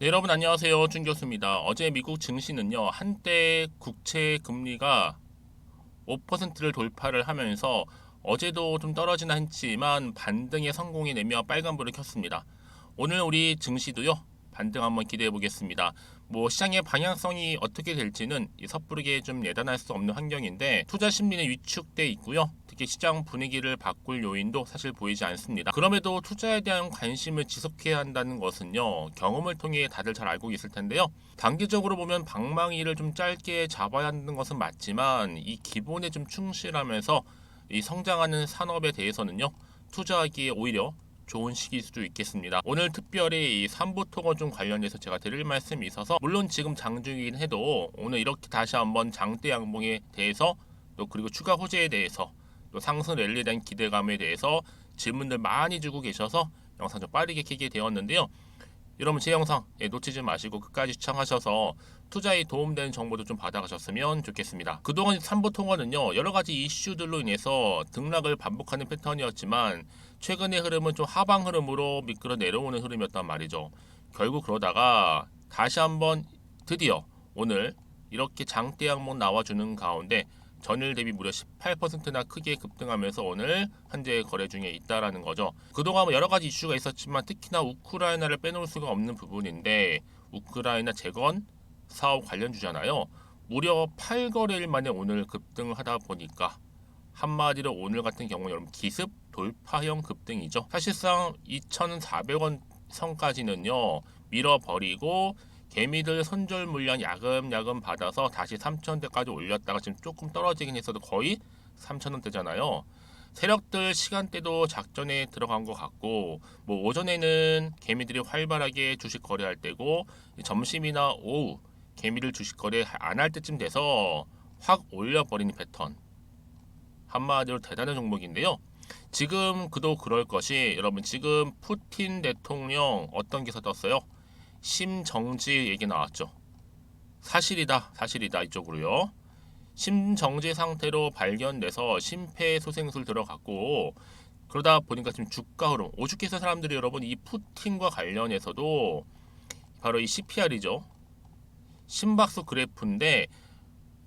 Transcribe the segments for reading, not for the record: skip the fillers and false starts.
네, 여러분 안녕하세요. 준 교수입니다. 어제 미국 증시는요, 한때 국채 금리가 5%를 돌파를 하면서 어제도 좀 떨어지나 했지만 반등에 성공해 내며 빨간불을 켰습니다. 오늘 우리 증시도요, 반등 한번 기대해 보겠습니다. 뭐 시장의 방향성이 어떻게 될지는 섣부르게 좀 예단할 수 없는 환경인데 투자 심리는 위축돼 있고요. 특히 시장 분위기를 바꿀 요인도 사실 보이지 않습니다. 그럼에도 투자에 대한 관심을 지속해야 한다는 것은요, 경험을 통해 다들 잘 알고 있을 텐데요. 단기적으로 보면 방망이를 좀 짧게 잡아야 하는 것은 맞지만 이 기본에 좀 충실하면서 이 성장하는 산업에 대해서는요, 투자하기에 오히려 좋은 시기일 수도 있겠습니다. 오늘 특별히 이 삼부토건 좀 관련해서 제가 드릴 말씀이 있어서 물론 지금 장중이긴 해도 오늘 이렇게 다시 한번 장대 양봉에 대해서 또 그리고 추가 호재에 대해서 또 상승 랠리에 대한 기대감에 대해서 질문들 많이 주고 계셔서 영상 좀 빠르게 켜게 되었는데요. 여러분 제 영상 놓치지 마시고 끝까지 시청하셔서 투자에 도움되는 정보도 좀 받아가셨으면 좋겠습니다. 그동안 삼부통화는요, 여러가지 이슈들로 인해서 등락을 반복하는 패턴이었지만 최근의 흐름은 좀 하방 흐름으로 미끄러 내려오는 흐름이었단 말이죠. 결국 그러다가 다시 한번 드디어 오늘 이렇게 장대 양봉 나와주는 가운데 전일 대비 무려 18%나 크게 급등하면서 오늘 현재 거래 중에 있다라는 거죠. 그동안 뭐 여러 가지 이슈가 있었지만 특히나 우크라이나를 빼놓을 수가 없는 부분인데 우크라이나 재건 사업 관련주잖아요. 무려 8거래일 만에 오늘 급등하다 보니까 한마디로 오늘 같은 경우 여러분 기습 돌파형 급등이죠. 사실상 2,400원 선까지는요 밀어버리고 개미들 손절 물량 야금야금 받아서 다시 3,000원대까지 올렸다가 지금 조금 떨어지긴 했어도 거의 3,000원대잖아요. 세력들 시간대도 작전에 들어간 것 같고 뭐 오전에는 개미들이 활발하게 주식 거래할 때고 점심이나 오후 개미들 주식 거래 안 할 때쯤 돼서 확 올려버리는 패턴. 한마디로 대단한 종목인데요. 지금 그도 그럴 것이 여러분 지금 푸틴 대통령 어떤 기사 떴어요? 심정지 얘기 나왔죠. 사실이다 이쪽으로요. 심정지 상태로 발견돼서 심폐소생술 들어갔고 그러다 보니까 지금 주가 흐름 오죽해서 사람들이 여러분 이 푸틴과 관련해서도 바로 이 CPR이죠. 심박수 그래프인데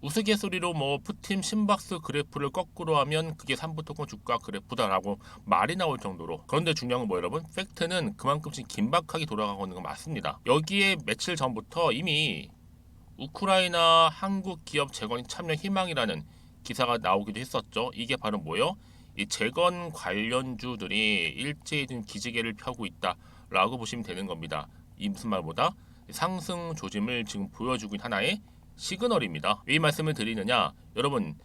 우스갯소리로 뭐 푸틴 심박수 그래프를 거꾸로 하면 그게 삼부토건 주가 그래프다라고 말이 나올 정도로. 그런데 중요한 건 뭐 여러분? 팩트는 그만큼씩 긴박하게 돌아가고 있는 건 맞습니다. 여기에 며칠 전부터 이미 우크라이나 한국 기업 재건 참여 희망이라는 기사가 나오기도 했었죠. 이게 바로 뭐요? 이 재건 관련주들이 일제히 좀 기지개를 펴고 있다라고 보시면 되는 겁니다. 이 무슨 말보다 상승 조짐을 지금 보여주고 있는 하나의 시그널입니다. 왜 이 말씀을 드리느냐? 여러분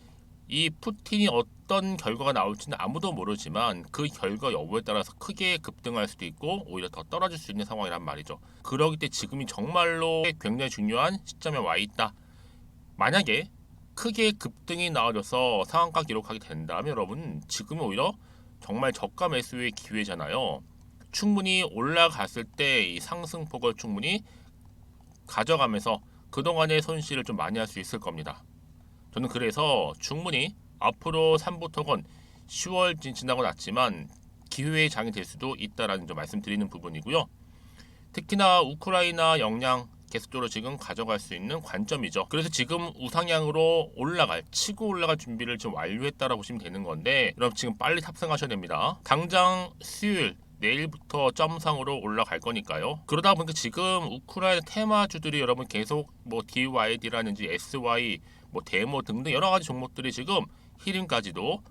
이 푸틴이 어떤 결과가 나올지는 아무도 모르지만 그 결과 여부에 따라서 크게 급등할 수도 있고 오히려 더 떨어질 수 있는 상황이란 말이죠. 그러기 때문에 지금이 정말로 굉장히 중요한 시점에 와 있다. 만약에 크게 급등이 나와줘서 상한가 기록하게 된다면 여러분 지금은 오히려 정말 저가 매수의 기회잖아요. 충분히 올라갔을 때 이 상승폭을 충분히 가져가면서 그동안의 손실을 좀 많이 할 수 있을 겁니다. 저는 그래서 충분히 앞으로 3부토건 10월 지나고 났지만 기회의 장이 될 수도 있다라는 점 말씀드리는 부분이고요. 특히나 우크라이나 역량 계속적으로 지금 가져갈 수 있는 관점이죠. 그래서 지금 우상향으로 치고 올라갈 준비를 지금 완료했다라고 보시면 되는 건데 여러분 지금 빨리 탑승하셔야 됩니다. 당장 수요일 내일부터 점상으로 올라갈 거니까요. 그러다 보니까 지금 우크라이나 테마주들이 여러분 계속 뭐 DYD라든지 SY, 뭐 데모 등등 여러 가지 종목들이 지금 히림까지도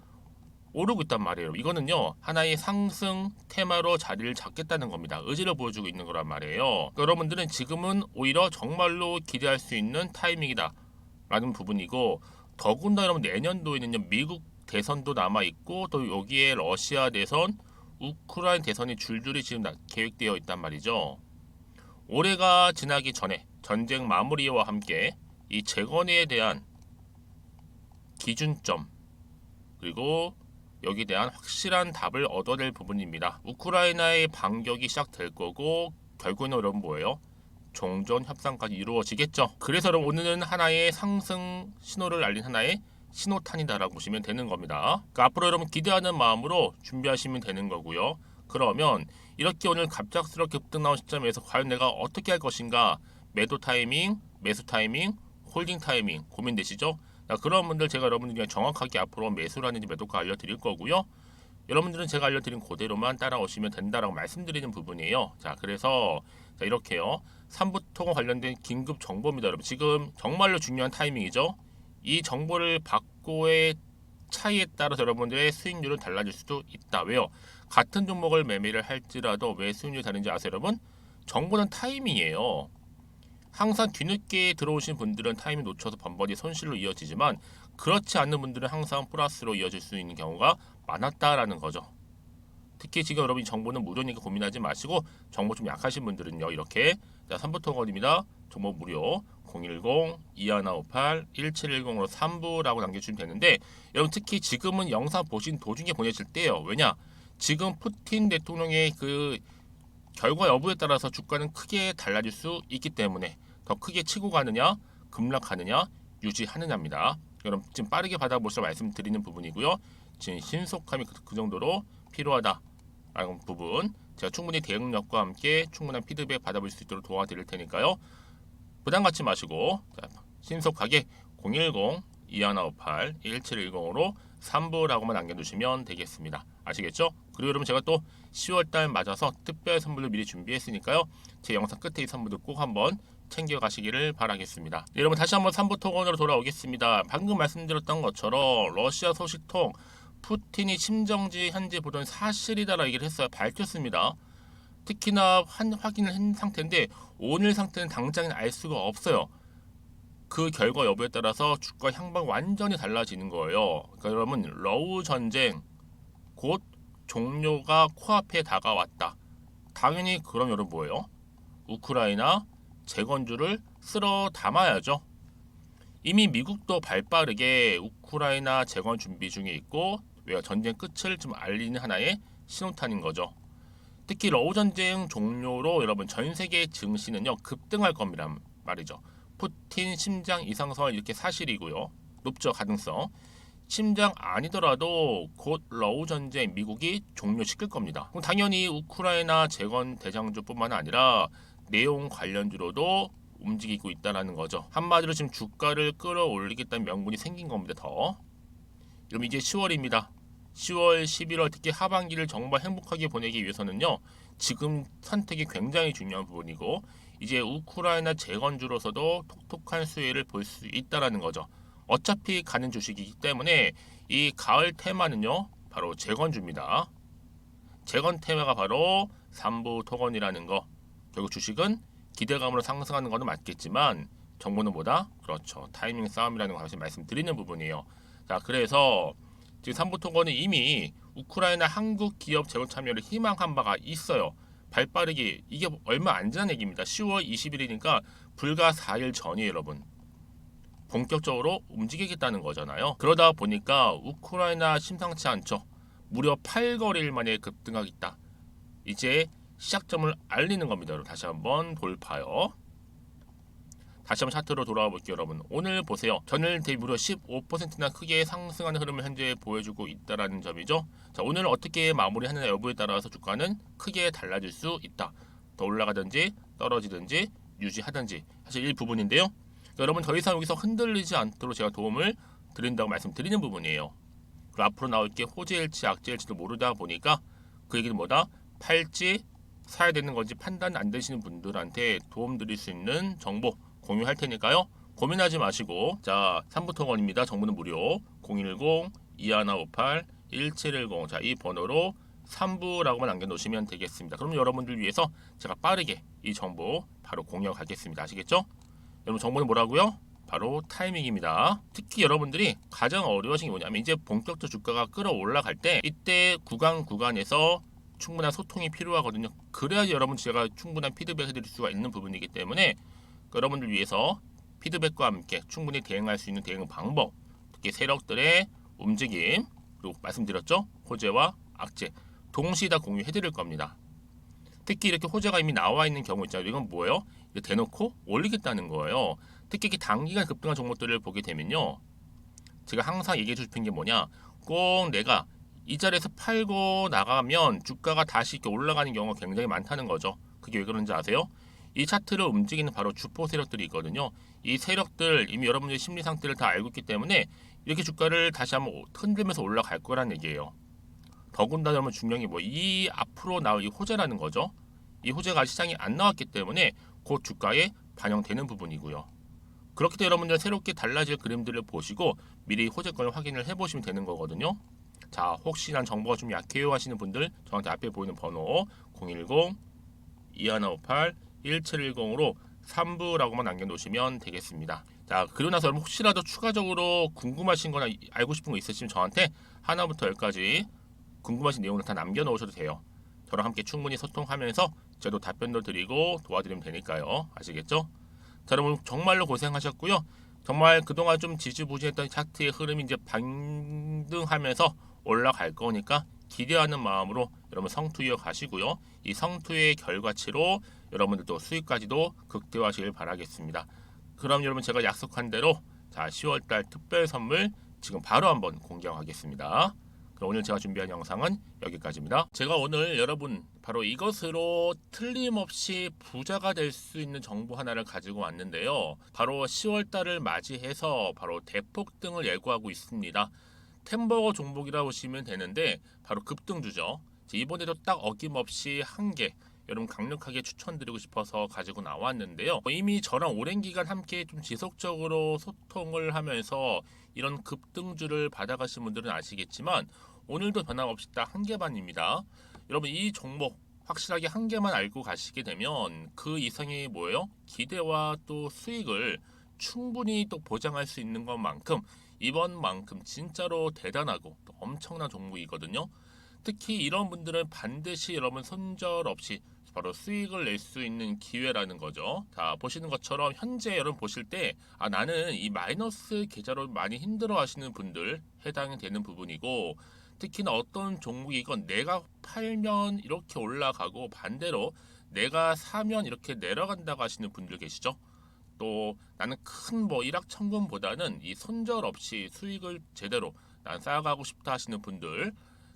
오르고 있단 말이에요. 이거는요 하나의 상승 테마로 자리를 잡겠다는 겁니다. 의지를 보여주고 있는 거란 말이에요. 그러니까 여러분들은 지금은 오히려 정말로 기대할 수 있는 타이밍이다 라는 부분이고 더군다나 여러분 내년도에는요 미국 대선도 남아 있고 또 여기에 러시아 대선, 우크라이나 대선이 줄줄이 지금 계획되어 있단 말이죠. 올해가 지나기 전에 전쟁 마무리와 함께 이 재건에 대한 기준점 그리고 여기에 대한 확실한 답을 얻어낼 부분입니다. 우크라이나의 반격이 시작될 거고 결국에는 여러분 뭐예요? 종전 협상까지 이루어지겠죠. 그래서 여러분 오늘은 하나의 상승 신호를 알린 하나의 신호탄이다라고 보시면 되는 겁니다. 그러니까 앞으로 여러분 기대하는 마음으로 준비하시면 되는 거고요. 그러면 이렇게 오늘 갑작스럽게 급등 나온 시점에서 과연 내가 어떻게 할 것인가? 매도 타이밍, 매수 타이밍, 홀딩 타이밍 고민되시죠? 자, 그런 분들 제가 여러분들에게 정확하게 앞으로 매수를 하는지 매도가 알려드릴 거고요. 여러분들은 제가 알려드린 그대로만 따라오시면 된다라고 말씀드리는 부분이에요. 자, 그래서 자, 이렇게요. 삼부토건 관련된 긴급 정보입니다, 여러분. 지금 정말로 중요한 타이밍이죠. 이 정보를 받고의 차이에 따라서 여러분들의 수익률은 달라질 수도 있다. 왜요? 같은 종목을 매매를 할지라도 왜 수익률이 다른지 아세요, 여러분? 정보는 타이밍이에요. 항상 뒤늦게 들어오신 분들은 타이밍 놓쳐서 번번이 손실로 이어지지만 그렇지 않는 분들은 항상 플러스로 이어질 수 있는 경우가 많았다라는 거죠. 특히 지금 여러분 정보는 무료니까 고민하지 마시고 정보 좀 약하신 분들은요 이렇게 자 3부토건입니다. 정보 무료 010-2158-1710으로 3부라고 남겨주시면 되는데 여러분 특히 지금은 영상 보신 도중에 보내실 때요. 왜냐? 지금 푸틴 대통령의 그 결과 여부에 따라서 주가는 크게 달라질 수 있기 때문에 더 크게 치고 가느냐 급락하느냐 유지하느냐입니다. 여러분 지금 빠르게 받아보시라 말씀드리는 부분이고요. 지금 신속함이 그 정도로 필요하다라는 부분 제가 충분히 대응력과 함께 충분한 피드백 받아볼 수 있도록 도와드릴 테니까요. 부담 갖지 마시고 자, 신속하게 010-2158-1710으로 3부라고만 남겨두시면 되겠습니다. 아시겠죠? 그리고 여러분 제가 또 10월달 맞아서 특별 선물을 미리 준비했으니까요. 제 영상 끝에 이 선물도 꼭 한번 챙겨가시기를 바라겠습니다. 네, 여러분 다시 한번 3부 토건으로 돌아오겠습니다. 방금 말씀드렸던 것처럼 러시아 소식통 푸틴이 심정지 현재 보던 사실이다라고 얘기를 했어요. 밝혔습니다. 특히나 확인을 한 상태인데 오늘 상태는 당장은 알 수가 없어요. 그 결과 여부에 따라서 주가 향방 완전히 달라지는 거예요. 그러니까 여러분 러우 전쟁 곧 종료가 코앞에 다가왔다. 당연히 그럼 여러분 뭐예요? 우크라이나 재건주를 쓸어 담아야죠. 이미 미국도 발빠르게 우크라이나 재건 준비 중에 있고 왜 전쟁 끝을 좀 알리는 하나의 신호탄인 거죠. 특히 러우 전쟁 종료로 여러분 전 세계 증시는요 급등할 겁니다 말이죠. 푸틴 심장 이상설 이렇게 사실이고요. 높죠 가능성. 심장 아니더라도 곧 러우 전쟁 미국이 종료시킬 겁니다. 그럼 당연히 우크라이나 재건 대장주뿐만 아니라 내용 관련주로도 움직이고 있다는 거죠. 한마디로 지금 주가를 끌어올리겠다는 명분이 생긴 겁니다. 더. 그럼 이제 10월입니다. 10월, 11월 특히 하반기를 정말 행복하게 보내기 위해서는요. 지금 선택이 굉장히 중요한 부분이고 이제 우크라이나 재건주로서도 톡톡한 수혜를 볼 수 있다는 거죠. 어차피 가는 주식이기 때문에 이 가을 테마는요. 바로 재건주입니다. 재건 테마가 바로 3부 토건이라는 거. 결국 주식은 기대감으로 상승하는 것은 맞겠지만 정보는 뭐다? 그렇죠. 타이밍 싸움이라는 것을 말씀드리는 부분이에요. 자, 그래서 지금 3부 토건은 이미 우크라이나 한국 기업 재건 참여를 희망한 바가 있어요. 발빠르게 이게 얼마 안 지난 얘기입니다. 10월 20일이니까 불과 4일 전이에요, 여러분. 본격적으로 움직이겠다는 거잖아요. 그러다 보니까 우크라이나 심상치 않죠. 무려 8거래일 만에 급등하겠다. 이제 시작점을 알리는 겁니다. 여러분. 다시 한번 돌파요. 다시 한번 차트로 돌아와 볼게요, 여러분. 오늘 보세요. 전일 대비 무려 15%나 크게 상승하는 흐름을 현재 보여주고 있다는 점이죠. 자, 오늘 어떻게 마무리하느냐 여부에 따라서 주가는 크게 달라질 수 있다. 더 올라가든지 떨어지든지 유지하든지 사실 이 부분인데요. 여러분 더 이상 여기서 흔들리지 않도록 제가 도움을 드린다고 말씀드리는 부분이에요. 그리고 앞으로 나올 게 호재일지 악재일지도 모르다 보니까 그 얘기는 뭐다? 팔지 사야 되는 건지 판단 안 되시는 분들한테 도움 드릴 수 있는 정보 공유할 테니까요. 고민하지 마시고 자 3부토건입니다. 정보는 무료 010-2158-1710 자, 이 번호로 3부라고만 남겨놓으시면 되겠습니다. 그럼 여러분들 위해서 제가 빠르게 이 정보 바로 공유하겠습니다. 아시겠죠? 여러분 정보는 뭐라고요? 바로 타이밍입니다. 특히 여러분들이 가장 어려우신 게 뭐냐면 이제 본격적 주가가 끌어올라갈 때 이때 구간에서 충분한 소통이 필요하거든요. 그래야지 여러분 제가 충분한 피드백 해드릴 수가 있는 부분이기 때문에 여러분들 위해서 피드백과 함께 충분히 대응할 수 있는 대응 방법 특히 세력들의 움직임 그리고 말씀드렸죠? 호재와 악재 동시에 다 공유해드릴 겁니다. 특히 이렇게 호재가 이미 나와 있는 경우 있잖아요. 이건 뭐예요? 대놓고 올리겠다는 거예요. 특히 단기간 급등한 종목들을 보게 되면요. 제가 항상 얘기해 주신 게 뭐냐. 꼭 내가 이 자리에서 팔고 나가면 주가가 다시 이렇게 올라가는 경우가 굉장히 많다는 거죠. 그게 왜 그런지 아세요? 이 차트를 움직이는 바로 주포 세력들이 있거든요. 이 세력들 이미 여러분들의 심리 상태를 다 알고 있기 때문에 이렇게 주가를 다시 한번 흔들면서 올라갈 거란 얘기예요. 더군다나 여러분 중요한 게 뭐 이 앞으로 나올 이 호재라는 거죠. 이 호재가 시장에 안 나왔기 때문에 곧 주가에 반영되는 부분이고요. 그렇기 때문에 여러분들 새롭게 달라질 그림들을 보시고 미리 호재권을 확인을 해보시면 되는 거거든요. 자, 혹시 난 정보가 좀 약해요 하시는 분들 저한테 앞에 보이는 번호 010-2158-1710으로 3부라고만 남겨놓으시면 되겠습니다. 자, 그리고 나서 여러분 혹시라도 추가적으로 궁금하신 거나 알고 싶은 거 있으시면 저한테 하나부터 열까지 궁금하신 내용을 다 남겨놓으셔도 돼요. 저랑 함께 충분히 소통하면서 저도 답변도 드리고 도와드리면 되니까요. 아시겠죠? 자, 여러분 정말로 고생하셨고요. 정말 그동안 좀 지지부진했던 차트의 흐름이 이제 반등하면서 올라갈 거니까 기대하는 마음으로 여러분 성투 이어가시고요. 이 성투의 결과치로 여러분들도 수익까지도 극대화하시길 바라겠습니다. 그럼 여러분 제가 약속한 대로 자 10월달 특별 선물 지금 바로 한번 공개하겠습니다. 그럼 오늘 제가 준비한 영상은 여기까지입니다. 제가 오늘 여러분 바로 이것으로 틀림없이 부자가 될 수 있는 정보 하나를 가지고 왔는데요. 바로 10월달을 맞이해서 바로 대폭등을 예고하고 있습니다. 템버거 종목이라고 보시면 되는데 바로 급등주죠. 이번에도 딱 어김없이 한 개 여러분 강력하게 추천드리고 싶어서 가지고 나왔는데요. 이미 저랑 오랜 기간 함께 좀 지속적으로 소통을 하면서 이런 급등주를 받아가신 분들은 아시겠지만 오늘도 변함없이 딱 한 개만입니다. 여러분 이 종목 확실하게 한 개만 알고 가시게 되면 그 이상이 뭐예요? 기대와 또 수익을 충분히 또 보장할 수 있는 것만큼 이번만큼 진짜로 대단하고 또 엄청난 종목이거든요. 특히 이런 분들은 반드시 여러분 손절 없이 바로 수익을 낼 수 있는 기회라는 거죠. 자, 보시는 것처럼 현재 여러분 보실 때 나는 이 마이너스 계좌로 많이 힘들어 하시는 분들 해당이 되는 부분이고 특히나 어떤 종목이건 내가 팔면 이렇게 올라가고 반대로 내가 사면 이렇게 내려간다고 하시는 분들 계시죠. 또 나는 큰 뭐 일확천금보다는 이 손절 없이 수익을 제대로 난 쌓아가고 싶다 하시는 분들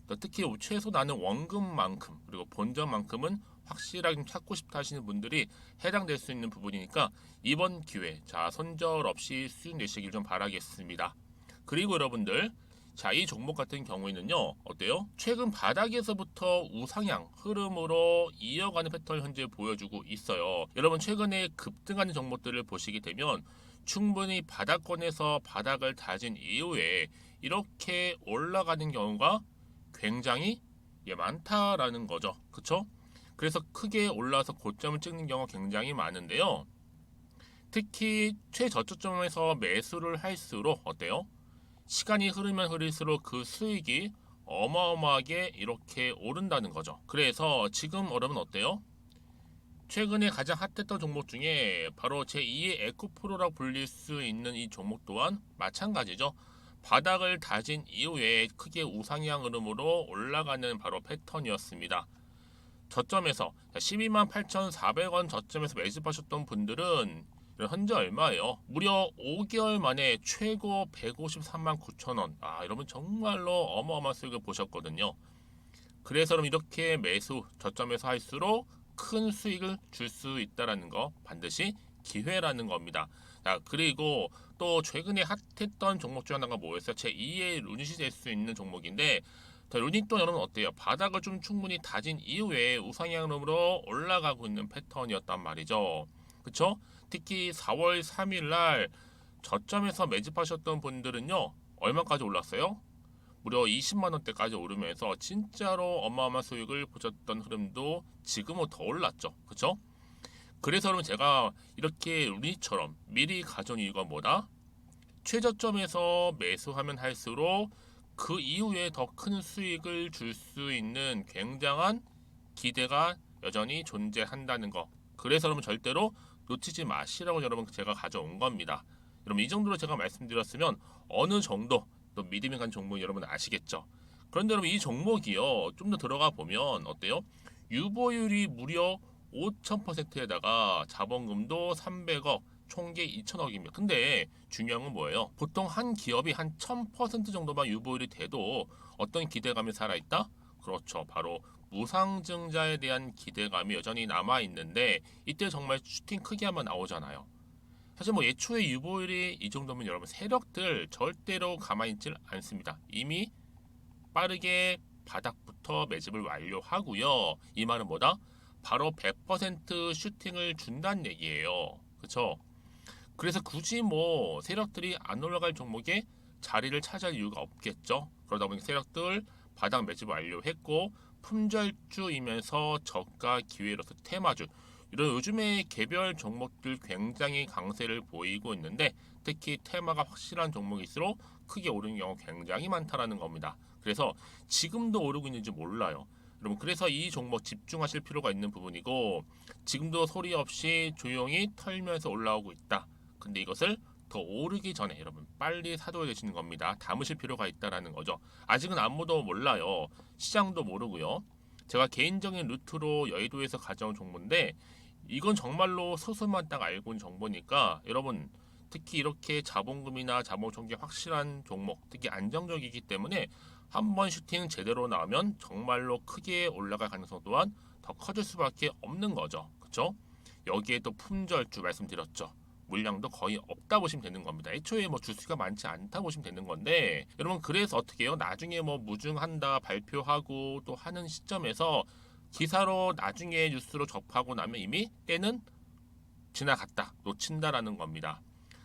또 특히 최소 나는 원금만큼 그리고 본전만큼은 확실하게 좀 찾고 싶다 하시는 분들이 해당될 수 있는 부분이니까 이번 기회 자 손절 없이 수익 내시길 좀 바라겠습니다. 그리고 여러분들 자, 이 종목 같은 경우에는요, 어때요? 최근 바닥에서부터 우상향 흐름으로 이어가는 패턴을 현재 보여주고 있어요. 여러분, 최근에 급등하는 종목들을 보시게 되면 충분히 바닥권에서 바닥을 다진 이후에 이렇게 올라가는 경우가 굉장히 많다라는 거죠. 그쵸? 그래서 크게 올라서 고점을 찍는 경우가 굉장히 많은데요. 특히 최저점에서 매수를 할수록 어때요? 시간이 흐르면 흐를수록 그 수익이 어마어마하게 이렇게 오른다는 거죠. 그래서 지금 여러분 어때요? 최근에 가장 핫했던 종목 중에 바로 제2의 에코프로라고 불릴 수 있는 이 종목 또한 마찬가지죠. 바닥을 다진 이후에 크게 우상향 흐름으로 올라가는 바로 패턴이었습니다. 저점에서 128,400원 저점에서 매집하셨던 분들은 현재 얼마예요? 무려 5개월 만에 최고 153만 9천원. 여러분 정말로 어마어마한 수익을 보셨거든요. 그래서 여러분 이렇게 매수 저점에서 할수록 큰 수익을 줄 수 있다는 거 반드시 기회라는 겁니다. 자, 그리고 또 최근에 핫했던 종목 중 하나가 뭐였어요? 제2의 루닛이 될 수 있는 종목인데 루닛도 여러분 어때요? 바닥을 좀 충분히 다진 이후에 우상향으로 올라가고 있는 패턴이었단 말이죠. 그쵸? 특히 4월 3일 날 저점에서 매집하셨던 분들은요. 얼마까지 올랐어요? 무려 20만 원대까지 오르면서 진짜로 어마어마한 수익을 보셨던 흐름도 지금은 더 올랐죠. 그쵸? 그래서 여러분 제가 이렇게 루닛처럼 미리 가져온 이유가 뭐다? 최저점에서 매수하면 할수록 그 이후에 더 큰 수익을 줄 수 있는 굉장한 기대가 여전히 존재한다는 거. 그래서 여러분 절대로 놓치지 마시라고 여러분 제가 가져온 겁니다. 여러분 이 정도로 제가 말씀드렸으면 어느 정도 또 믿음이 간 종목 여러분 아시겠죠? 그런데 여러분 이 종목이요 좀 더 들어가 보면 어때요? 유보율이 무려 5,000%에다가 자본금도 300억 총계 2천억입니다. 근데 중요한 건 뭐예요? 보통 한 기업이 한 1000% 정도만 유보율이 돼도 어떤 기대감이 살아있다? 그렇죠. 바로 무상증자에 대한 기대감이 여전히 남아있는데 이때 정말 슈팅 크게 한번 나오잖아요. 사실 뭐 예초에 유보율이 이 정도면 여러분 세력들 절대로 가만히 있질 않습니다. 이미 빠르게 바닥부터 매집을 완료하고요. 이 말은 뭐다? 바로 100% 슈팅을 준다는 얘기예요. 그렇죠? 그래서 굳이 뭐 세력들이 안 올라갈 종목에 자리를 차지할 이유가 없겠죠. 그러다 보니 세력들 바닥 매집 완료했고 품절주이면서 저가 기회로서 테마주 이런 요즘에 개별 종목들 굉장히 강세를 보이고 있는데 특히 테마가 확실한 종목일수록 크게 오르는 경우 굉장히 많다라는 겁니다. 그래서 지금도 오르고 있는지 몰라요. 여러분 그래서 이 종목 집중하실 필요가 있는 부분이고 지금도 소리 없이 조용히 털면서 올라오고 있다. 근데 이것을 더 오르기 전에 여러분 빨리 사둬야 되시는 겁니다. 담으실 필요가 있다라는 거죠. 아직은 아무도 몰라요. 시장도 모르고요. 제가 개인적인 루트로 여의도에서 가져온 정보인데 이건 정말로 소수만 딱 알고 있는 정보니까 여러분 특히 이렇게 자본금이나 자본총계 확실한 종목 특히 안정적이기 때문에 한번 슈팅 제대로 나오면 정말로 크게 올라갈 가능성 또한 더 커질 수밖에 없는 거죠. 그렇죠? 여기에 또 품절주 말씀드렸죠. 물량도 거의 없다 보시면 되는 겁니다. 애초에 뭐 주수가 많지 않다 보시면 되는 건데 여러분 그래서 어떻게 해요? 나중에 뭐 무증한다 발표하고 또 하는 시점에서 기사로 나중에 뉴스로 접하고 나면 이미 때는 지나갔다 놓친다라는 겁니다.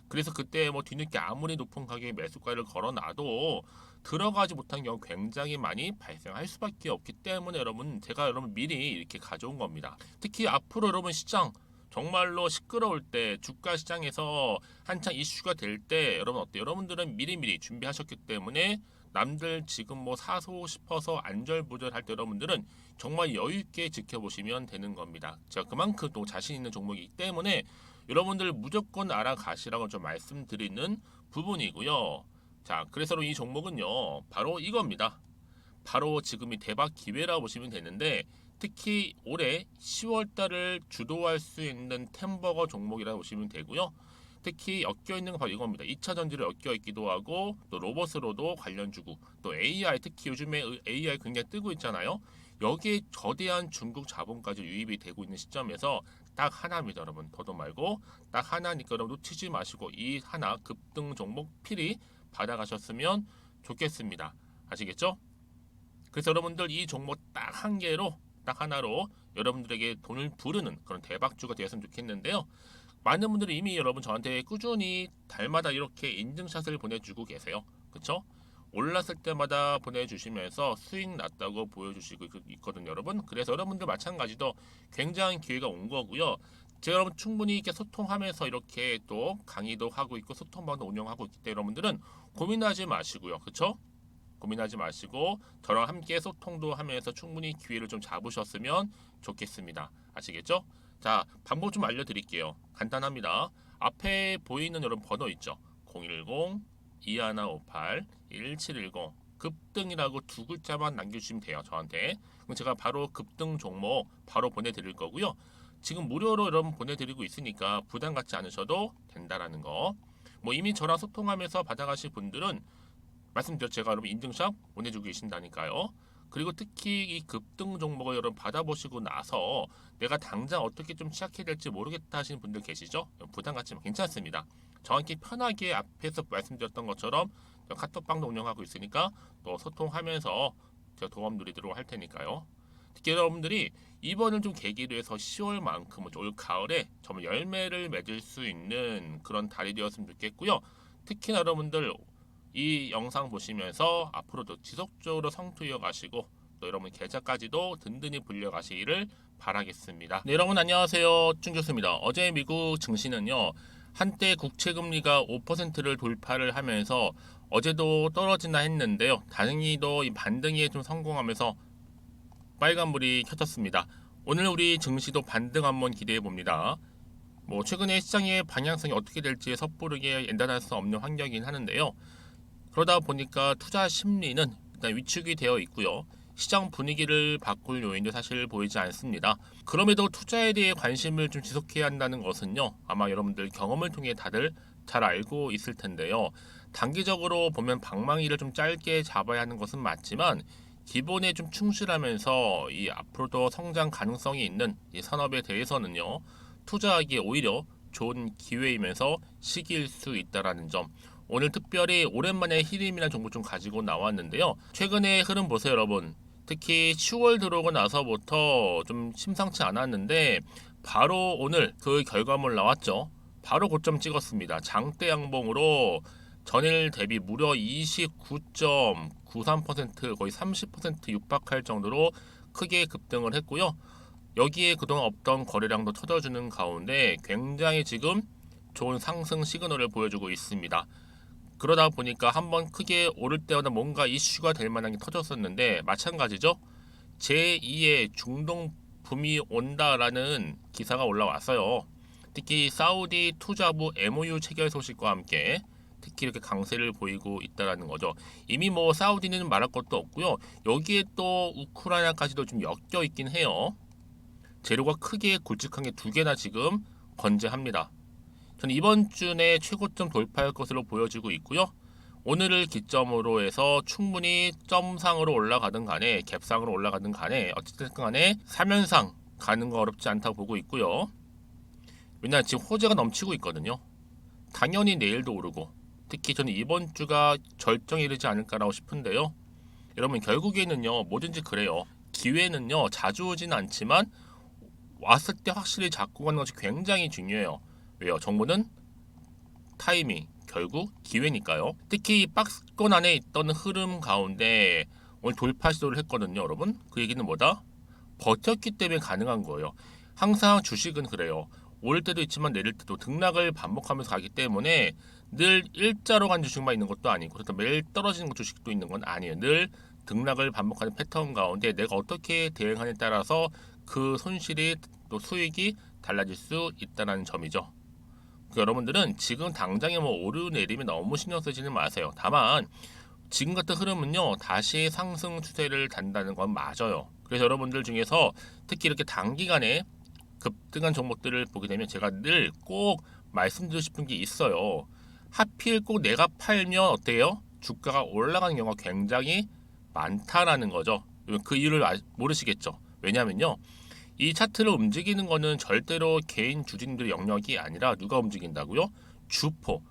그래서 그때 뭐 뒤늦게 아무리 높은 가격에 매수가를 걸어놔도 들어가지 못한 경우 굉장히 많이 발생할 수밖에 없기 때문에 여러분 제가 여러분 미리 이렇게 가져온 겁니다. 특히 앞으로 여러분 시장 정말로 시끄러울 때 주가 시장에서 한창 이슈가 될 때 여러분 어때요? 여러분들은 미리미리 준비하셨기 때문에 남들 지금 뭐 사고 싶어서 안절부절할 때 여러분들은 정말 여유 있게 지켜보시면 되는 겁니다. 제가 그만큼 또 자신 있는 종목이기 때문에 여러분들 무조건 알아가시라고 좀 말씀드리는 부분이고요. 자, 그래서 이 종목은요, 바로 이겁니다. 바로 지금이 대박 기회라고 보시면 되는데 특히 올해 10월 달을 주도할 수 있는 템버거 종목이라고 보시면 되고요. 특히 엮여 있는 건 바로 이겁니다. 2차 전지를 엮여 있기도 하고 또 로봇으로도 관련 주고 또 AI 특히 요즘에 AI 굉장히 뜨고 있잖아요. 여기에 거대한 중국 자본까지 유입이 되고 있는 시점에서 딱 하나입니다, 여러분. 더도 말고 딱 하나니까 여러분 놓치지 마시고 이 하나 급등 종목 필히 받아가셨으면 좋겠습니다. 아시겠죠? 그래서 여러분들 이 종목 딱 한 개로 딱 하나로 여러분들에게 돈을 부르는 그런 대박주가 되었으면 좋겠는데요. 많은 분들이 이미 여러분 저한테 꾸준히 달마다 이렇게 인증샷을 보내주고 계세요. 그쵸? 올랐을 때마다 보내주시면서 수익 났다고 보여주시고 있거든요, 여러분. 그래서 여러분들 마찬가지도 굉장한 기회가 온 거고요. 제가 여러분 충분히 이렇게 소통하면서 이렇게 또 강의도 하고 있고 소통방도 운영하고 있기 때문에 여러분들은 고민하지 마시고요. 그쵸? 고민하지 마시고 저랑 함께 소통도 하면서 충분히 기회를 좀 잡으셨으면 좋겠습니다. 아시겠죠? 자, 방법 좀 알려드릴게요. 간단합니다. 앞에 보이는 여러분 번호 있죠? 010-2158-1710 급등이라고 두 글자만 남겨주시면 돼요. 저한테. 그럼 제가 바로 급등 종목 바로 보내드릴 거고요. 지금 무료로 여러분 보내드리고 있으니까 부담 갖지 않으셔도 된다라는 거. 뭐 이미 저랑 소통하면서 받아가실 분들은 말씀드렸죠. 제가 여러분 인증샷 보내주고 계신다니까요. 그리고 특히 이 급등 종목을 여러분 받아보시고 나서 내가 당장 어떻게 좀 시작해야 될지 모르겠다 하시는 분들 계시죠? 부담 갖지만 괜찮습니다. 저한테 편하게 앞에서 말씀드렸던 것처럼 카톡방도 운영하고 있으니까 또 소통하면서 제가 도움 드리도록 할 테니까요. 특히 여러분들이 이번을 좀 계기로 해서 10월만큼 올 가을에 정말 열매를 맺을 수 있는 그런 달이 되었으면 좋겠고요. 특히나 여러분들 이 영상 보시면서 앞으로도 지속적으로 성투 이어가시고 또 여러분 계좌까지도 든든히 불려가시기를 바라겠습니다. 네, 여러분 안녕하세요. 쭝교수입니다. 어제 미국 증시는요. 한때 국채금리가 5%를 돌파를 하면서 어제도 떨어지나 했는데요. 다행히도 이 반등에 좀 성공하면서 빨간불이 켜졌습니다. 오늘 우리 증시도 반등 한번 기대해 봅니다. 뭐 최근에 시장의 방향성이 어떻게 될지 섣부르게 엔단할 수 없는 환경이긴 하는데요. 그러다 보니까 투자 심리는 일단 위축이 되어 있고요. 시장 분위기를 바꿀 요인도 사실 보이지 않습니다. 그럼에도 투자에 대해 관심을 좀 지속해야 한다는 것은요, 아마 여러분들 경험을 통해 다들 잘 알고 있을 텐데요. 단기적으로 보면 방망이를 좀 짧게 잡아야 하는 것은 맞지만 기본에 좀 충실하면서 이 앞으로도 성장 가능성이 있는 이 산업에 대해서는요, 투자하기에 오히려 좋은 기회이면서 시기일 수 있다라는 점. 오늘 특별히 오랜만에 히림이라는 정보 좀 가지고 나왔는데요. 최근의 흐름 보세요, 여러분. 특히 10월 들어오고 나서부터 좀 심상치 않았는데 바로 오늘 그 결과물 나왔죠. 바로 고점 찍었습니다. 장대 양봉으로 전일 대비 무려 29.93% 거의 30% 육박할 정도로 크게 급등을 했고요. 여기에 그동안 없던 거래량도 터져주는 가운데 굉장히 지금 좋은 상승 시그널을 보여주고 있습니다. 그러다 보니까 한번 크게 오를 때마다 뭔가 이슈가 될 만한 게 터졌었는데 마찬가지죠. 제2의 중동 붐이 온다라는 기사가 올라왔어요. 특히 사우디 투자부 MOU 체결 소식과 함께 특히 이렇게 강세를 보이고 있다라는 거죠. 이미 뭐 사우디는 말할 것도 없고요. 여기에 또 우크라이나까지도 좀 엮여 있긴 해요. 재료가 크게 굵직한 게 두 개나 지금 건재합니다. 저는 이번 주 내 최고점 돌파할 것으로 보여지고 있고요. 오늘을 기점으로 해서 충분히 점상으로 올라가든 간에 갭상으로 올라가든 간에 어쨌든 간에 3연상 가는 거 어렵지 않다고 보고 있고요. 왜냐하면 지금 호재가 넘치고 있거든요. 당연히 내일도 오르고 특히 저는 이번 주가 절정에 이르지 않을까라고 싶은데요. 여러분 결국에는요 뭐든지 그래요. 기회는요 자주 오지는 않지만 왔을 때 확실히 잡고 가는 것이 굉장히 중요해요. 왜요? 정보는 타이밍, 결국 기회니까요. 특히 이 박스권 안에 있던 흐름 가운데 오늘 돌파 시도를 했거든요, 여러분. 그 얘기는 뭐다? 버텼기 때문에 가능한 거예요. 항상 주식은 그래요. 오를 때도 있지만 내릴 때도 등락을 반복하면서 가기 때문에 늘 일자로 간 주식만 있는 것도 아니고 그렇다고 매일 떨어지는 주식도 있는 건 아니에요. 늘 등락을 반복하는 패턴 가운데 내가 어떻게 대응하느냐에 따라서 그 손실이 또 수익이 달라질 수 있다는 점이죠. 여러분들은 지금 당장에 뭐 오르내림에 너무 신경 쓰지는 마세요. 다만 지금 같은 흐름은요 다시 상승 추세를 단다는 건 맞아요. 그래서 여러분들 중에서 특히 이렇게 단기간에 급등한 종목들을 보게 되면 제가 늘 꼭 말씀드리고 싶은 게 있어요. 하필 꼭 내가 팔면 어때요? 주가가 올라가는 경우가 굉장히 많다라는 거죠. 그 이유를 모르시겠죠. 왜냐면요. 이 차트를 움직이는 거는 절대로 개인 주주님들의 영역이 아니라 누가 움직인다고요? 주포,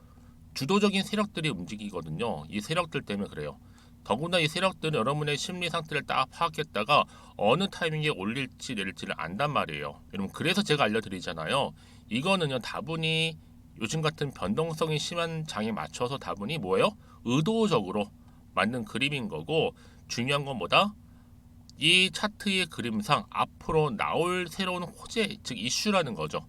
주도적인 세력들이 움직이거든요. 이 세력들 때문에 그래요. 더구나 이 세력들은 여러분의 심리 상태를 딱 파악했다가 어느 타이밍에 올릴지 내릴지를 안단 말이에요. 여러분 그래서 제가 알려드리잖아요. 이거는요 다분히 요즘 같은 변동성이 심한 장에 맞춰서 다분히 뭐예요? 의도적으로 만든 그림인 거고 중요한 건 뭐다? 이 차트의 그림상 앞으로 나올 새로운 호재, 즉 이슈라는 거죠.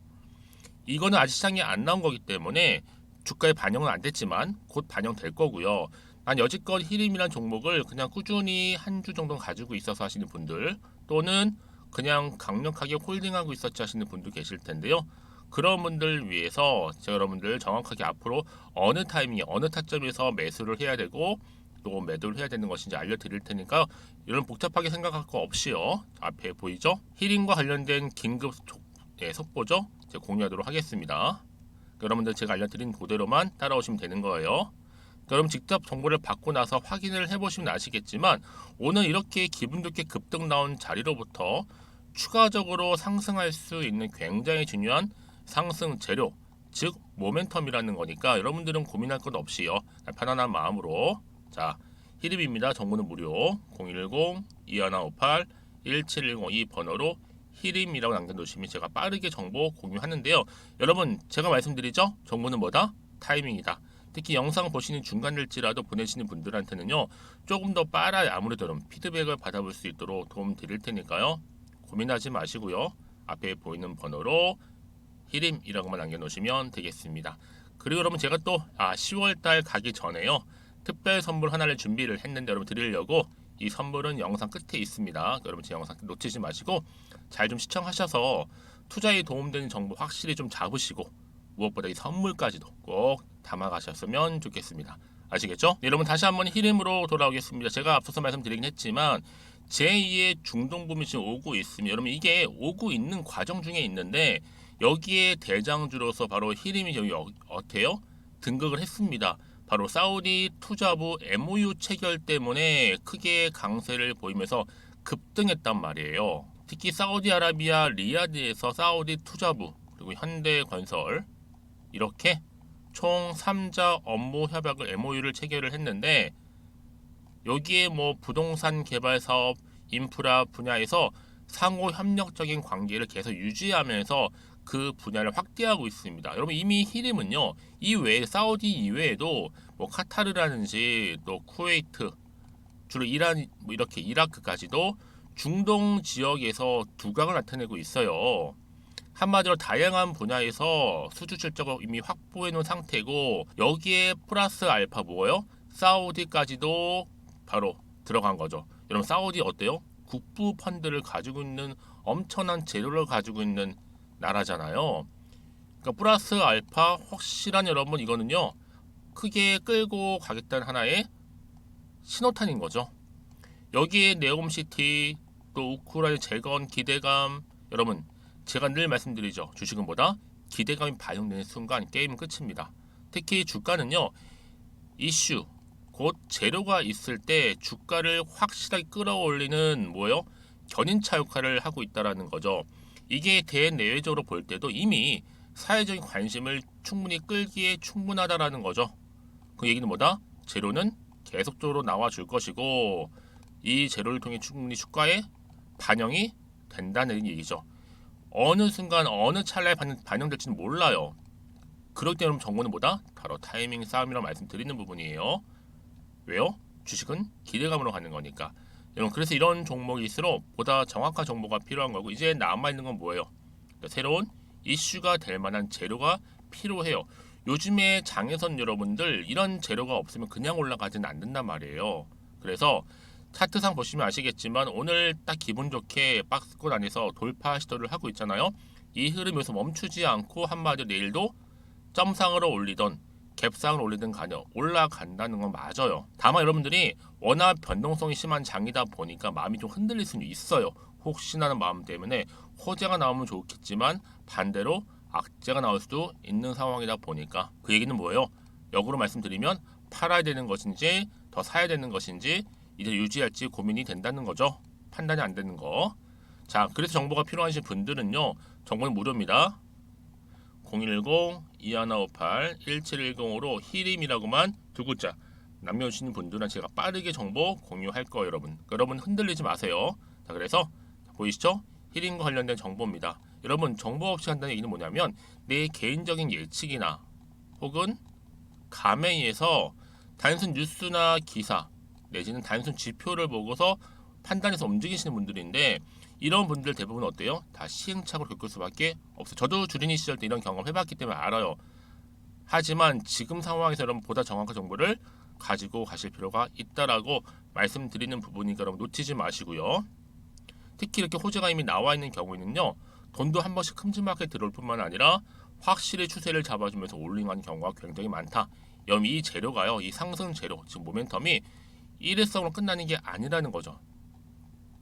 이거는 아직 시장에 안 나온 거기 때문에 주가에 반영은 안 됐지만 곧 반영될 거고요. 난 여지껏 히림이란 종목을 그냥 꾸준히 한 주 정도 가지고 있어서 하시는 분들 또는 그냥 강력하게 홀딩하고 있었지 하시는 분도 계실 텐데요. 그런 분들 위해서 제가 여러분들 정확하게 앞으로 어느 타이밍에 어느 타점에서 매수를 해야 되고 또 매도를 해야 되는 것인지 알려드릴 테니까 이런 복잡하게 생각할 거 없이요. 앞에 보이죠? 히링과 관련된 긴급 속보죠? 제가 공유하도록 하겠습니다. 여러분들 제가 알려드린 그대로만 따라오시면 되는 거예요. 여러분 직접 정보를 받고 나서 확인을 해보시면 아시겠지만 오늘 이렇게 기분 좋게 급등 나온 자리로부터 추가적으로 상승할 수 있는 굉장히 중요한 상승 재료 즉 모멘텀이라는 거니까 여러분들은 고민할 것 없이요. 편안한 마음으로 자, 히림입니다. 정보는 무료 010-2158-1710 이 번호로 히림이라고 남겨놓으시면 제가 빠르게 정보 공유하는데요. 여러분 제가 말씀드리죠. 정보는 뭐다? 타이밍이다. 특히 영상 보시는 중간일지라도 보내시는 분들한테는요. 조금 더 빠르게 아무래도 피드백을 받아볼 수 있도록 도움 드릴 테니까요. 고민하지 마시고요. 앞에 보이는 번호로 히림이라고만 남겨놓으시면 되겠습니다. 그리고 여러분 제가 또 10월달 가기 전에요. 특별 선물 하나를 준비를 했는데 여러분 드리려고 이 선물은 영상 끝에 있습니다. 여러분 제 영상 놓치지 마시고 잘 좀 시청하셔서 투자에 도움되는 정보 확실히 좀 잡으시고 무엇보다 이 선물까지도 꼭 담아가셨으면 좋겠습니다. 아시겠죠? 네, 여러분 다시 한번 히림으로 돌아오겠습니다. 제가 앞서서 말씀드리긴 했지만 제2의 중동붐이 지금 오고 있으면 여러분 이게 오고 있는 과정 중에 있는데 여기에 대장주로서 바로 히림이 여기 어때요? 등극을 했습니다. 바로 사우디 투자부 MOU 체결 때문에 크게 강세를 보이면서 급등했단 말이에요. 특히 사우디아라비아 리야드에서 사우디 투자부 그리고 현대건설 이렇게 총 3자 업무 협약을 MOU를 체결을 했는데 여기에 뭐 부동산 개발 사업, 인프라 분야에서 상호 협력적인 관계를 계속 유지하면서 그 분야를 확대하고 있습니다. 여러분 이미 히림은요 이외에 사우디 이외에도 뭐 카타르라든지 또 쿠웨이트 주로 이란 뭐 이렇게 이라크까지도 중동 지역에서 두각을 나타내고 있어요. 한마디로 다양한 분야에서 수주 실적을 이미 확보해 놓은 상태고 여기에 플러스 알파 뭐예요? 사우디까지도 바로 들어간 거죠. 여러분 사우디 어때요? 국부 펀드를 가지고 있는 엄청난 재료를 가지고 있는 나라잖아요. 그러니까 플러스 알파 확실한 여러분 이거는요 크게 끌고 가겠다는 하나의 신호탄인 거죠. 여기에 네옴시티 또 우크라이나 재건 기대감 여러분 제가 늘 말씀드리죠. 주식은 보다 기대감이 반영되는 순간 게임은 끝입니다. 특히 주가는요 이슈 곧 재료가 있을 때 주가를 확실하게 끌어올리는 뭐요? 견인차 역할을 하고 있다라는 거죠. 이게 대내외적으로 볼 때도 이미 사회적인 관심을 충분히 끌기에 충분하다라는 거죠. 그 얘기는 뭐다? 재료는 계속적으로 나와줄 것이고 이 재료를 통해 충분히 주가에 반영이 된다는 얘기죠. 어느 순간 어느 찰나에 반영될지는 몰라요. 그럴 때는 정보는 뭐다? 바로 타이밍 싸움이라고 말씀드리는 부분이에요. 왜요? 주식은 기대감으로 가는 거니까. 여러분 그래서 이런 종목일수록 보다 정확한 정보가 필요한 거고 이제 남아있는 건 뭐예요? 새로운 이슈가 될 만한 재료가 필요해요. 요즘에 장에선 여러분들 이런 재료가 없으면 그냥 올라가지는 않는단 말이에요. 그래서 차트상 보시면 아시겠지만 오늘 딱 기분 좋게 박스권 안에서 돌파 시도를 하고 있잖아요. 이 흐름에서 멈추지 않고 한마디로 내일도 점상으로 올리던 갭상을 올리든 간에 올라간다는 건 맞아요. 다만 여러분들이 워낙 변동성이 심한 장이다 보니까 마음이 좀 흔들릴 수는 있어요. 혹시나 하는 마음 때문에 호재가 나오면 좋겠지만 반대로 악재가 나올 수도 있는 상황이다 보니까 그 얘기는 뭐예요? 역으로 말씀드리면 팔아야 되는 것인지 더 사야 되는 것인지 이제 유지할지 고민이 된다는 거죠. 판단이 안 되는 거. 자, 그래서 정보가 필요하신 분들은요. 정보는 무료입니다. 010-2158-1710으로 히림이라고만 두 글자 남겨주시는 분들은 제가 빠르게 정보 공유할 거예요, 여러분. 여러분 흔들리지 마세요. 자, 그래서 보이시죠? 히림과 관련된 정보입니다. 여러분 정보 없이 한다는 얘기는 뭐냐면 내 개인적인 예측이나 혹은 감행에서 단순 뉴스나 기사 내지는 단순 지표를 보고서 판단해서 움직이시는 분들인데 이런 분들 대부분 어때요? 다 시행착오를 겪을 수밖에 없어요. 저도 주린이 시절 때 이런 경험 해봤기 때문에 알아요. 하지만 지금 상황에서 여러분 보다 정확한 정보를 가지고 가실 필요가 있다라고 말씀드리는 부분이니까 여러분 놓치지 마시고요. 특히 이렇게 호재가 이미 나와 있는 경우에는요. 돈도 한 번씩 큼지막하게 들어올 뿐만 아니라 확실히 추세를 잡아주면서 올링하는 경우가 굉장히 많다. 이 재료가요. 이 상승 재료, 지금 모멘텀이 일회성으로 끝나는 게 아니라는 거죠.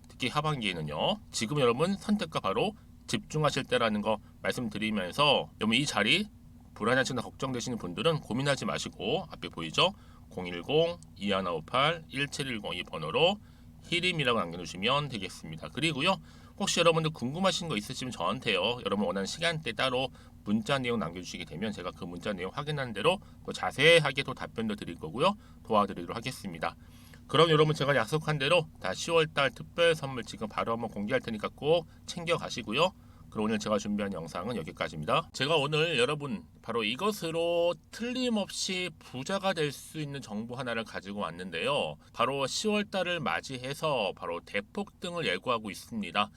특히 하반기에는요. 지금 여러분 선택과 바로 집중하실 때라는 거 말씀드리면서 여러분 이 자리 불안하시나 걱정되시는 분들은 고민하지 마시고 앞에 보이죠? 010-2158-1710 이 번호로 히림이라고 남겨주시면 되겠습니다. 그리고요. 혹시 여러분들 궁금하신 거 있으시면 저한테요. 여러분 원하는 시간대 따로 문자 내용 남겨주시게 되면 제가 그 문자 내용 확인한 대로 또 자세하게 또 답변도 드릴 거고요. 도와드리도록 하겠습니다. 그럼 여러분 제가 약속한 대로 다 10월달 특별 선물 지금 바로 한번 공개할 테니까 꼭 챙겨 가시고요. 그럼 오늘 제가 준비한 영상은 여기까지입니다. 제가 오늘 여러분 바로 이것으로 틀림없이 부자가 될 수 있는 정보 하나를 가지고 왔는데요. 바로 10월달을 맞이해서 바로 대폭등을 예고하고 있습니다.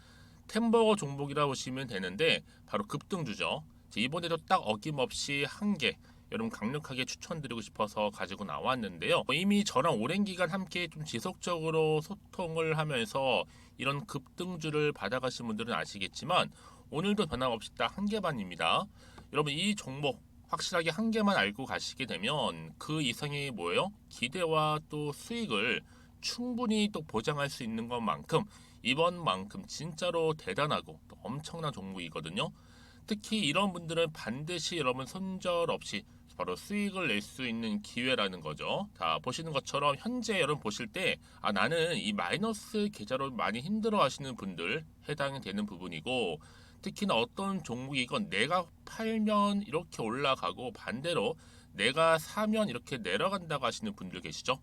템버거 종목이라고 보시면 되는데 바로 급등주죠. 이번에도 딱 어김없이 한 개 여러분 강력하게 추천드리고 싶어서 가지고 나왔는데요. 이미 저랑 오랜 기간 함께 좀 지속적으로 소통을 하면서 이런 급등주를 받아가신 분들은 아시겠지만 오늘도 변함없이 딱 한 개만입니다. 여러분 이 종목 확실하게 한 개만 알고 가시게 되면 그 이상의 뭐예요? 기대와 또 수익을 충분히 또 보장할 수 있는 것만큼 이번만큼 진짜로 대단하고 또 엄청난 종목이거든요. 특히 이런 분들은 반드시 여러분 손절 없이 바로 수익을 낼 수 있는 기회라는 거죠. 자, 보시는 것처럼 현재 여러분 보실 때 나는 이 마이너스 계좌로 많이 힘들어 하시는 분들 해당이 되는 부분이고, 특히나 어떤 종목이건 내가 팔면 이렇게 올라가고 반대로 내가 사면 이렇게 내려간다고 하시는 분들 계시죠.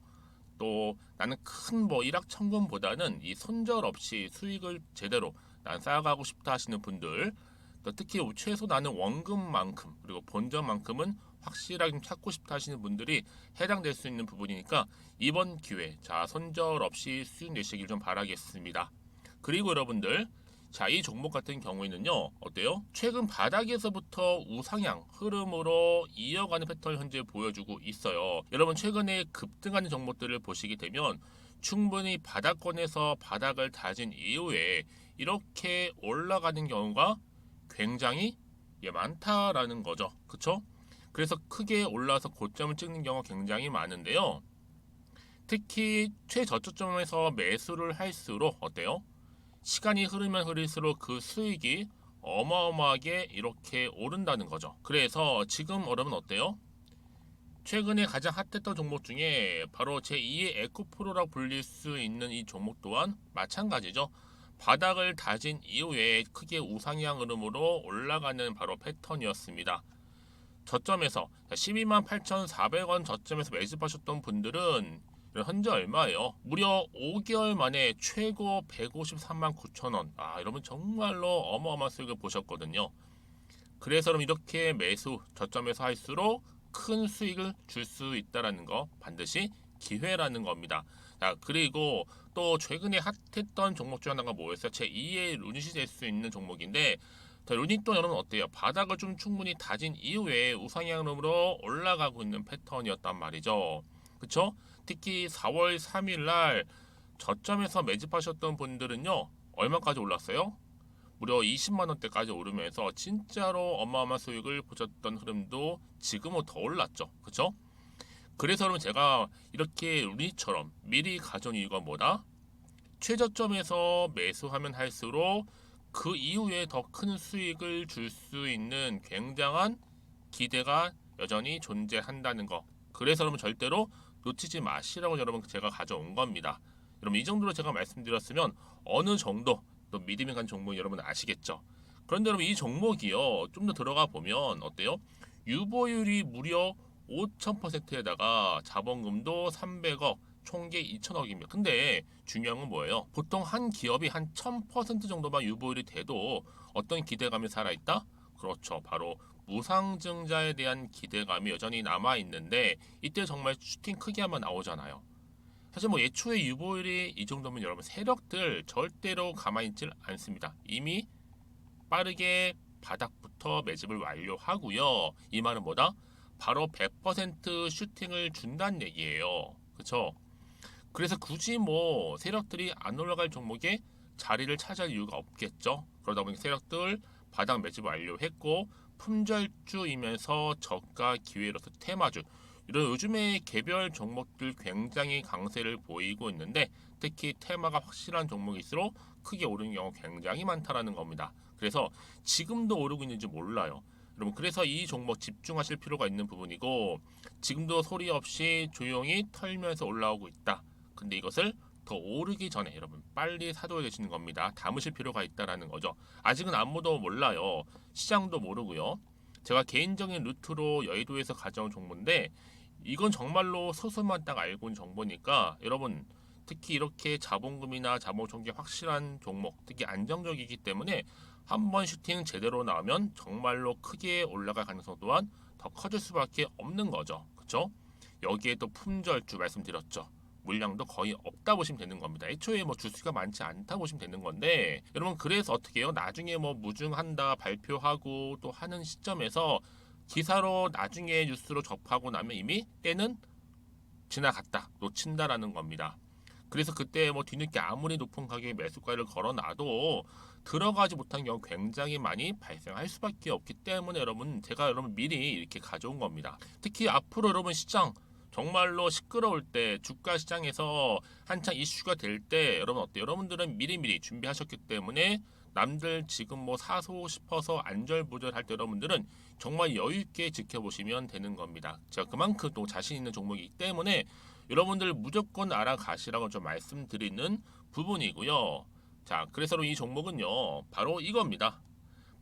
또 나는 큰 뭐 일확천금보다는 이 손절 없이 수익을 제대로 난 쌓아가고 싶다 하시는 분들, 또 특히 최소 나는 원금만큼 그리고 본전만큼은 확실하게 좀 찾고 싶다 하시는 분들이 해당될 수 있는 부분이니까 이번 기회 자 손절 없이 수익 내시길 좀 바라겠습니다. 그리고 여러분들, 자, 이 종목 같은 경우에는요, 어때요? 최근 바닥에서부터 우상향 흐름으로 이어가는 패턴을 현재 보여주고 있어요. 여러분, 최근에 급등하는 종목들을 보시게 되면 충분히 바닥권에서 바닥을 다진 이후에 이렇게 올라가는 경우가 굉장히 많다라는 거죠. 그쵸? 그래서 크게 올라서 고점을 찍는 경우가 굉장히 많은데요. 특히 최저점에서 매수를 할수록 어때요? 시간이 흐르면 흐를수록 그 수익이 어마어마하게 이렇게 오른다는 거죠. 그래서 지금 여러분 어때요? 최근에 가장 핫했던 종목 중에 바로 제2의 에코프로라고 불릴 수 있는 이 종목 또한 마찬가지죠. 바닥을 다진 이후에 크게 우상향 흐름으로 올라가는 바로 패턴이었습니다. 저점에서 128,400원 저점에서 매집하셨던 분들은 현재 얼마예요? 무려 5개월 만에 최고 153만 9천 원. 여러분 정말로 어마어마한 수익을 보셨거든요. 그래서 여러분 이렇게 매수 저점에서 할수록 큰 수익을 줄 수 있다라는 거 반드시 기회라는 겁니다. 자, 그리고 또 최근에 핫했던 종목 중 하나가 뭐였어요? 제2의 루닛이 될 수 있는 종목인데, 자, 루닛도 여러분 어때요? 바닥을 좀 충분히 다진 이후에 우상향으로 올라가고 있는 패턴이었단 말이죠. 그쵸? 특히 4월 3일 날 저점에서 매집하셨던 분들은요, 얼마까지 올랐어요? 무려 20만 원대까지 오르면서 진짜로 어마어마한 수익을 보셨던 흐름도 지금은 더 올랐죠. 그쵸? 그래서 여러분 제가 이렇게 루닛처럼 미리 가져온 이유가 뭐다? 최저점에서 매수하면 할수록 그 이후에 더 큰 수익을 줄 수 있는 굉장한 기대가 여전히 존재한다는 거. 그래서 여러분 절대로 놓치지 마시라고 여러분 제가 가져온 겁니다. 여러분 이 정도로 제가 말씀드렸으면 어느 정도 또 믿음이 간 종목 여러분 아시겠죠? 그런데 여러분 이 종목이요, 좀 더 들어가 보면 어때요? 유보율이 무려 5,000%에다가 자본금도 300억, 총계 2천억입니다. 근데 중요한 건 뭐예요? 보통 한 기업이 한 1000% 정도만 유보율이 돼도 어떤 기대감이 살아있다? 그렇죠. 바로 무상증자에 대한 기대감이 여전히 남아있는데, 이때 정말 슈팅 크게 한번 나오잖아요. 사실 뭐 예초에 유보율이 이 정도면 여러분 세력들 절대로 가만히 있질 않습니다. 이미 빠르게 바닥부터 매집을 완료하고요. 이 말은 뭐다? 바로 100% 슈팅을 준다는 얘기예요. 그쵸? 그래서 굳이 뭐 세력들이 안 올라갈 종목에 자리를 차지할 이유가 없겠죠. 그러다 보니 세력들 바닥 매집 완료했고, 품절주이면서 저가 기회로서 테마주, 이런 요즘에 개별 종목들 굉장히 강세를 보이고 있는데, 특히 테마가 확실한 종목일수록 크게 오르는 경우 굉장히 많다라는 겁니다. 그래서 지금도 오르고 있는지 몰라요. 여러분 그래서 이 종목 집중하실 필요가 있는 부분이고, 지금도 소리 없이 조용히 털면서 올라오고 있다. 근데 이것을 더 오르기 전에 여러분 빨리 사둬야 되시는 겁니다. 담으실 필요가 있다라는 거죠. 아직은 아무도 몰라요. 시장도 모르고요. 제가 개인적인 루트로 여의도에서 가져온 정보인데, 이건 정말로 소수만 딱 알고 있는 정보니까 여러분 특히 이렇게 자본금이나 자본총계 확실한 종목, 특히 안정적이기 때문에 한번 슈팅 제대로 나오면 정말로 크게 올라갈 가능성 또한 더 커질 수밖에 없는 거죠. 그렇죠? 여기에 또 품절주 말씀드렸죠. 물량도 거의 없다 보시면 되는 겁니다. 애초에 뭐 주수가 많지 않다 보시면 되는 건데, 여러분 그래서 어떻게 해요? 나중에 뭐 무증한다 발표하고 또 하는 시점에서 기사로 나중에 뉴스로 접하고 나면 이미 때는 지나갔다, 놓친다라는 겁니다. 그래서 그때 뭐 뒤늦게 아무리 높은 가격에 매수가를 걸어놔도 들어가지 못한 경우 굉장히 많이 발생할 수밖에 없기 때문에 여러분 제가 여러분 미리 이렇게 가져온 겁니다. 특히 앞으로 여러분 시장 정말로 시끄러울 때 주가 시장에서 한창 이슈가 될 때 여러분 어때요? 여러분들은 미리미리 준비하셨기 때문에 남들 지금 뭐 사소 싶어서 안절부절할 때 여러분들은 정말 여유 있게 지켜보시면 되는 겁니다. 제가 그만큼 또 자신 있는 종목이기 때문에 여러분들 무조건 알아가시라고 좀 말씀드리는 부분이고요. 자, 그래서 이 종목은요, 바로 이겁니다.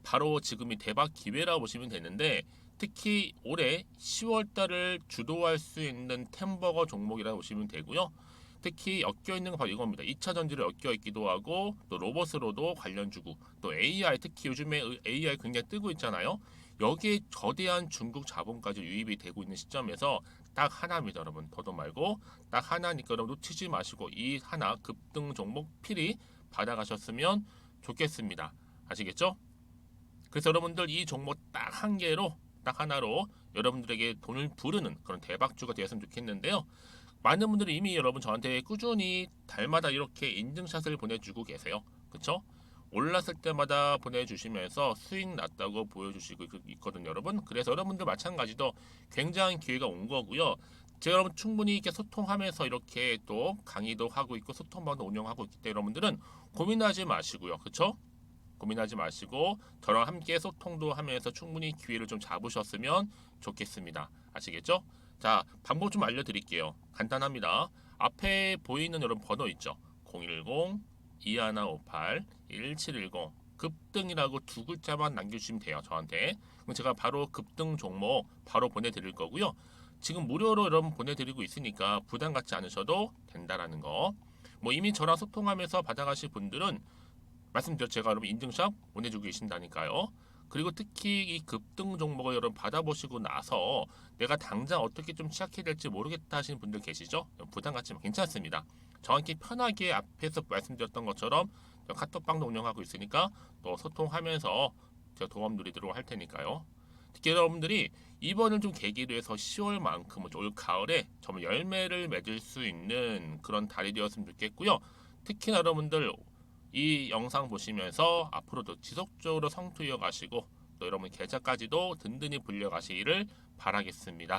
바로 지금이 대박 기회라고 보시면 되는데 특히 올해 10월 달을 주도할 수 있는 템버거 종목이라고 보시면 되고요. 특히 엮여 있는 건 바로 이겁니다. 2차 전지를 엮여 있기도 하고 또 로봇으로도 관련 주고 또 AI 특히 요즘에 AI 굉장히 뜨고 있잖아요. 여기에 거대한 중국 자본까지 유입이 되고 있는 시점에서 딱 하나입니다, 여러분. 더도 말고 딱 하나니까 여러분 놓치지 마시고 이 하나 급등 종목 필히 받아가셨으면 좋겠습니다. 아시겠죠? 그래서 여러분들 이 종목 딱 한 개로 딱 하나로 여러분들에게 돈을 부르는 그런 대박주가 되었으면 좋겠는데요. 많은 분들이 이미 여러분 저한테 꾸준히 달마다 이렇게 인증샷을 보내주고 계세요. 그쵸? 올랐을 때마다 보내주시면서 수익 났다고 보여주시고 있거든요, 여러분. 그래서 여러분들 마찬가지도 굉장한 기회가 온 거고요. 제가 여러분 충분히 이렇게 소통하면서 이렇게 또 강의도 하고 있고 소통방도 운영하고 있기 때문에 여러분들은 고민하지 마시고요. 그쵸? 고민하지 마시고 저랑 함께 소통도 하면서 충분히 기회를 좀 잡으셨으면 좋겠습니다. 아시겠죠? 자, 방법 좀 알려드릴게요. 간단합니다. 앞에 보이는 여러분 번호 있죠? 010-2158-1710 급등이라고 두 글자만 남겨주시면 돼요. 저한테. 그럼 제가 바로 급등 종목 바로 보내드릴 거고요. 지금 무료로 여러분 보내드리고 있으니까 부담 갖지 않으셔도 된다라는 거. 뭐 이미 저랑 소통하면서 받아가실 분들은 말씀드렸죠. 제가 여러분 인증샷 보내주고 계신다니까요. 그리고 특히 이 급등 종목을 여러분 받아보시고 나서 내가 당장 어떻게 좀 시작해야 될지 모르겠다 하시는 분들 계시죠? 부담 갖지만 괜찮습니다. 정확히 편하게 앞에서 말씀드렸던 것처럼 카톡방도 운영하고 있으니까 또 소통하면서 제가 도움 드리도록 할 테니까요. 특히 여러분들이 이번을 좀 계기로 해서 10월만큼은 올 가을에 정말 열매를 맺을 수 있는 그런 달이 되었으면 좋겠고요. 특히나 여러분들 이 영상 보시면서 앞으로도 지속적으로 성투 이어가시고 또 여러분 계좌까지도 든든히 불려가시기를 바라겠습니다.